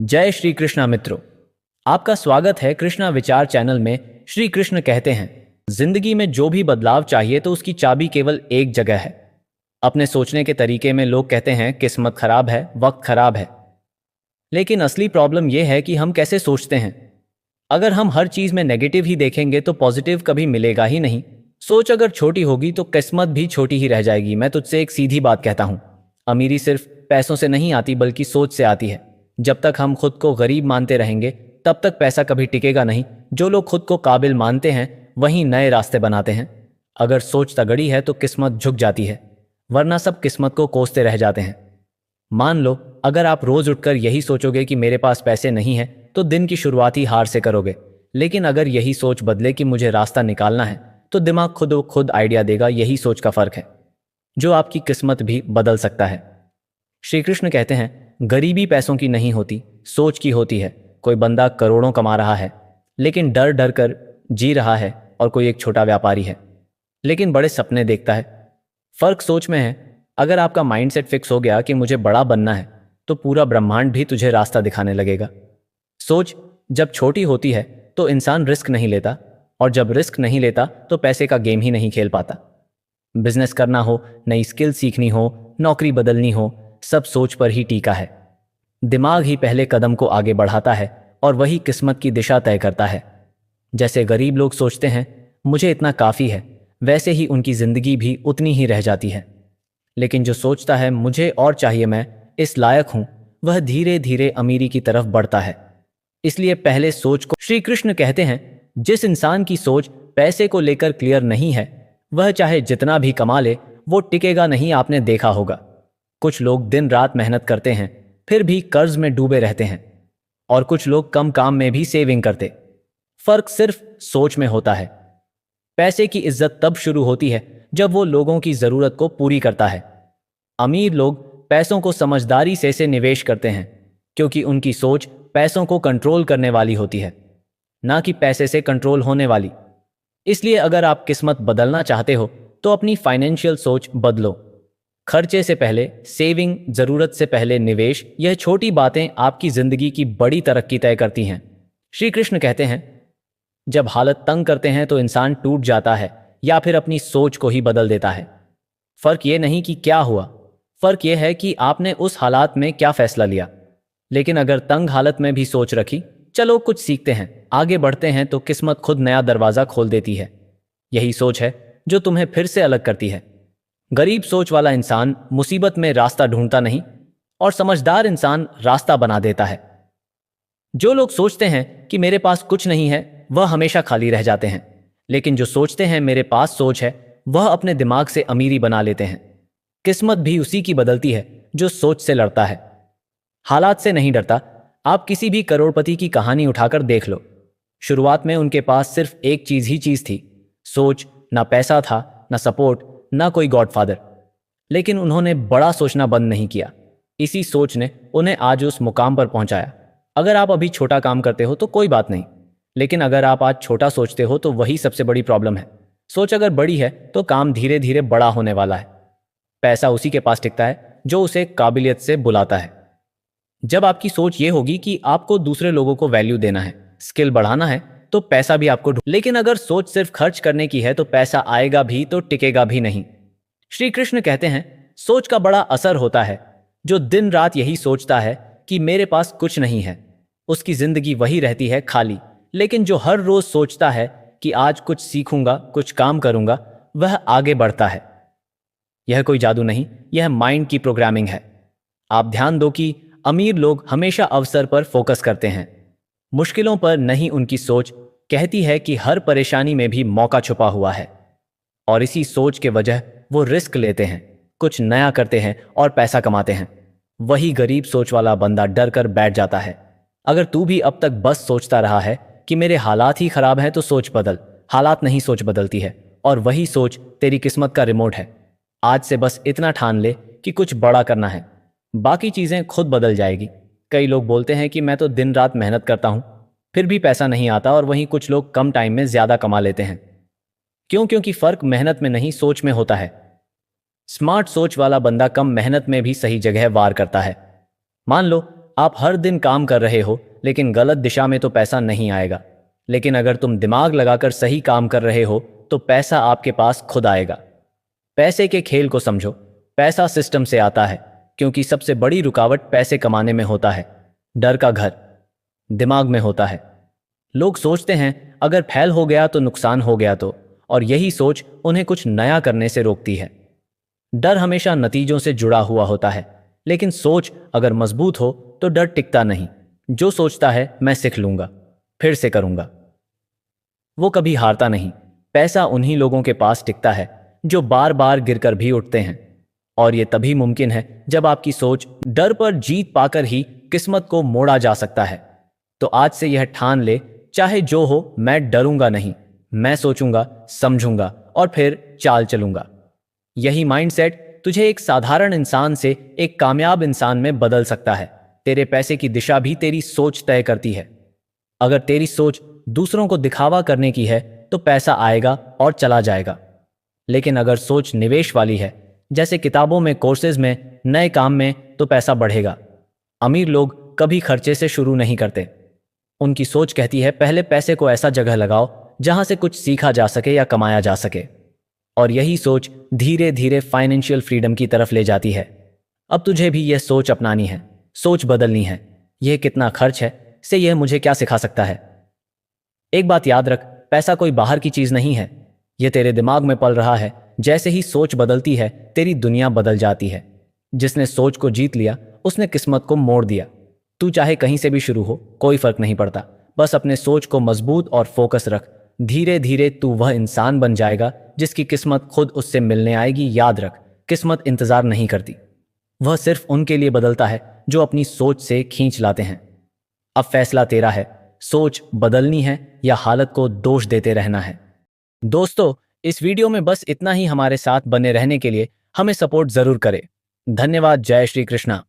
जय श्री कृष्णा मित्रों। आपका स्वागत है कृष्णा विचार चैनल में। श्री कृष्ण कहते हैं, जिंदगी में जो भी बदलाव चाहिए तो उसकी चाबी केवल एक जगह है, अपने सोचने के तरीके में। लोग कहते हैं किस्मत खराब है, वक्त खराब है, लेकिन असली प्रॉब्लम यह है कि हम कैसे सोचते हैं। अगर हम हर चीज में नेगेटिव ही देखेंगे तो पॉजिटिव कभी मिलेगा ही नहीं। सोच अगर छोटी होगी तो किस्मत भी छोटी ही रह जाएगी। मैं तुझसे एक सीधी बात कहता हूं, अमीरी सिर्फ पैसों से नहीं आती बल्कि सोच से आती है। जब तक हम खुद को गरीब मानते रहेंगे तब तक पैसा कभी टिकेगा नहीं। जो लोग खुद को काबिल मानते हैं वही नए रास्ते बनाते हैं। अगर सोच तगड़ी है तो किस्मत झुक जाती है, वरना सब किस्मत को कोसते रह जाते हैं। मान लो, अगर आप रोज उठकर यही सोचोगे कि मेरे पास पैसे नहीं है तो दिन की शुरुआत ही हार से करोगे। लेकिन अगर यही सोच बदले कि मुझे रास्ता निकालना है तो दिमाग खुद ब खुद आइडिया देगा। यही सोच का फर्क है जो आपकी किस्मत भी बदल सकता है। श्री कृष्ण कहते हैं, गरीबी पैसों की नहीं होती, सोच की होती है। कोई बंदा करोड़ों कमा रहा है लेकिन डर डर कर जी रहा है, और कोई एक छोटा व्यापारी है लेकिन बड़े सपने देखता है। फर्क सोच में है। अगर आपका माइंडसेट फिक्स हो गया कि मुझे बड़ा बनना है तो पूरा ब्रह्मांड भी तुझे रास्ता दिखाने लगेगा। सोच जब छोटी होती है तो इंसान रिस्क नहीं लेता, और जब रिस्क नहीं लेता तो पैसे का गेम ही नहीं खेल पाता। बिजनेस करना हो, नई स्किल सीखनी हो, नौकरी बदलनी हो, सब सोच पर ही टीका है। दिमाग ही पहले कदम को आगे बढ़ाता है और वही किस्मत की दिशा तय करता है। जैसे गरीब लोग सोचते हैं मुझे इतना काफ़ी है, वैसे ही उनकी ज़िंदगी भी उतनी ही रह जाती है। लेकिन जो सोचता है मुझे और चाहिए, मैं इस लायक हूं, वह धीरे धीरे अमीरी की तरफ बढ़ता है। इसलिए पहले सोच को। श्री कृष्ण कहते हैं, जिस इंसान की सोच पैसे को लेकर क्लियर नहीं है वह चाहे जितना भी कमा ले वो टिकेगा नहीं। आपने देखा होगा कुछ लोग दिन रात मेहनत करते हैं फिर भी कर्ज में डूबे रहते हैं, और कुछ लोग कम काम में भी सेविंग करते। फर्क सिर्फ सोच में होता है। पैसे की इज्जत तब शुरू होती है जब वो लोगों की जरूरत को पूरी करता है। अमीर लोग पैसों को समझदारी से निवेश करते हैं क्योंकि उनकी सोच पैसों को कंट्रोल करने वाली होती है, ना कि पैसे से कंट्रोल होने वाली। इसलिए अगर आप किस्मत बदलना चाहते हो तो अपनी फाइनेंशियल सोच बदलो। खर्चे से पहले सेविंग, जरूरत से पहले निवेश, यह छोटी बातें आपकी जिंदगी की बड़ी तरक्की तय करती हैं। श्री कृष्ण कहते हैं, जब हालत तंग करते हैं तो इंसान टूट जाता है या फिर अपनी सोच को ही बदल देता है। फर्क ये नहीं कि क्या हुआ, फर्क यह है कि आपने उस हालात में क्या फैसला लिया। लेकिन अगर तंग हालत में भी सोच रखी, चलो कुछ सीखते हैं, आगे बढ़ते हैं, तो किस्मत खुद नया दरवाजा खोल देती है। यही सोच है जो तुम्हें फिर से अलग करती है। गरीब सोच वाला इंसान मुसीबत में रास्ता ढूंढता नहीं, और समझदार इंसान रास्ता बना देता है। जो लोग सोचते हैं कि मेरे पास कुछ नहीं है वह हमेशा खाली रह जाते हैं, लेकिन जो सोचते हैं मेरे पास सोच है वह अपने दिमाग से अमीरी बना लेते हैं। किस्मत भी उसी की बदलती है जो सोच से लड़ता है, हालात से नहीं डरता। आप किसी भी करोड़पति की कहानी उठाकर देख लो, शुरुआत में उनके पास सिर्फ एक चीज थी, सोच। ना पैसा था, ना सपोर्ट, ना कोई गॉडफादर, लेकिन उन्होंने बड़ा सोचना बंद नहीं किया। इसी सोच ने उन्हें आज उस मुकाम पर पहुंचाया। अगर आप अभी छोटा काम करते हो तो कोई बात नहीं, लेकिन अगर आप आज छोटा सोचते हो तो वही सबसे बड़ी प्रॉब्लम है। सोच अगर बड़ी है तो काम धीरे धीरे बड़ा होने वाला है। पैसा उसी के पास टिकता है जो उसे काबिलियत से बुलाता है। जब आपकी सोच ये होगी कि आपको दूसरे लोगों को वैल्यू देना है, स्किल बढ़ाना है, तो पैसा भी आपको लेकिन अगर सोच सिर्फ खर्च करने की है तो पैसा आएगा भी तो टिकेगा भी नहीं। श्री कृष्ण कहते हैं, सोच का बड़ा असर होता है। जो दिन रात यही सोचता है कि मेरे पास कुछ नहीं है, उसकी जिंदगी वही रहती है खाली। लेकिन जो हर रोज सोचता है कि आज कुछ सीखूंगा, कुछ काम करूंगा, वह आगे बढ़ता है। यह कोई जादू नहीं, यह माइंड की प्रोग्रामिंग है। आप ध्यान दो कि अमीर लोग हमेशा अवसर पर फोकस करते हैं, मुश्किलों पर नहीं। उनकी सोच कहती है कि हर परेशानी में भी मौका छुपा हुआ है, और इसी सोच के वजह वो रिस्क लेते हैं, कुछ नया करते हैं और पैसा कमाते हैं। वही गरीब सोच वाला बंदा डर कर बैठ जाता है। अगर तू भी अब तक बस सोचता रहा है कि मेरे हालात ही खराब हैं तो सोच बदल। हालात नहीं, सोच बदलती है, और वही सोच तेरी किस्मत का रिमोट है। आज से बस इतना ठान ले कि कुछ बड़ा करना है, बाकी चीजें खुद बदल जाएगी। कई लोग बोलते हैं कि मैं तो दिन रात मेहनत करता हूं फिर भी पैसा नहीं आता, और वहीं कुछ लोग कम टाइम में ज्यादा कमा लेते हैं। क्यों? क्योंकि फर्क मेहनत में नहीं, सोच में होता है। स्मार्ट सोच वाला बंदा कम मेहनत में भी सही जगह वार करता है। मान लो आप हर दिन काम कर रहे हो लेकिन गलत दिशा में तो पैसा नहीं आएगा, लेकिन अगर तुम दिमाग लगाकर सही काम कर रहे हो तो पैसा आपके पास खुद आएगा। पैसे के खेल को समझो। पैसा सिस्टम से आता है, क्योंकि सबसे बड़ी रुकावट पैसे कमाने में होता है। डर का घर दिमाग में होता है। लोग सोचते हैं अगर फेल हो गया तो नुकसान हो गया तो, और यही सोच उन्हें कुछ नया करने से रोकती है। डर हमेशा नतीजों से जुड़ा हुआ होता है, लेकिन सोच अगर मजबूत हो तो डर टिकता नहीं। जो सोचता है मैं सीख लूंगा, फिर से करूंगा, वो कभी हारता नहीं। पैसा उन्हीं लोगों के पास टिकता है जो बार बार गिरकर भी उठते हैं, और ये तभी मुमकिन है जब आपकी सोच डर पर जीत पाकर ही किस्मत को मोड़ा जा सकता है। तो आज से यह ठान ले, चाहे जो हो मैं डरूंगा नहीं, मैं सोचूंगा, समझूंगा और फिर चाल चलूंगा। यही माइंडसेट तुझे एक साधारण इंसान से एक कामयाब इंसान में बदल सकता है। तेरे पैसे की दिशा भी तेरी सोच तय करती है। अगर तेरी सोच दूसरों को दिखावा करने की है तो पैसा आएगा और चला जाएगा, लेकिन अगर सोच निवेश वाली है, जैसे किताबों में, कोर्सेज में, नए काम में, तो पैसा बढ़ेगा। अमीर लोग कभी खर्चे से शुरू नहीं करते। उनकी सोच कहती है पहले पैसे को ऐसा जगह लगाओ जहां से कुछ सीखा जा सके या कमाया जा सके, और यही सोच धीरे धीरे फाइनेंशियल फ्रीडम की तरफ ले जाती है। अब तुझे भी यह सोच अपनानी है, सोच बदलनी है। यह कितना खर्च है से यह मुझे क्या सिखा सकता है। एक बात याद रख, पैसा कोई बाहर की चीज नहीं है, यह तेरे दिमाग में पल रहा है। जैसे ही सोच बदलती है तेरी दुनिया बदल जाती है। जिसने सोच को जीत लिया उसने किस्मत को मोड़ दिया। तू चाहे कहीं से भी शुरू हो, कोई फर्क नहीं पड़ता। बस अपने सोच को मजबूत और फोकस रख। धीरे धीरे तू वह इंसान बन जाएगा जिसकी किस्मत खुद उससे मिलने आएगी। याद रख, किस्मत इंतजार नहीं करती, वह सिर्फ उनके लिए बदलता है जो अपनी सोच से खींच लाते हैं। अब फैसला तेरा है, सोच बदलनी है या हालत को दोष देते रहना है। दोस्तों, इस वीडियो में बस इतना ही। हमारे साथ बने रहने के लिए हमें सपोर्ट जरूर करें। धन्यवाद। जय श्री कृष्णा।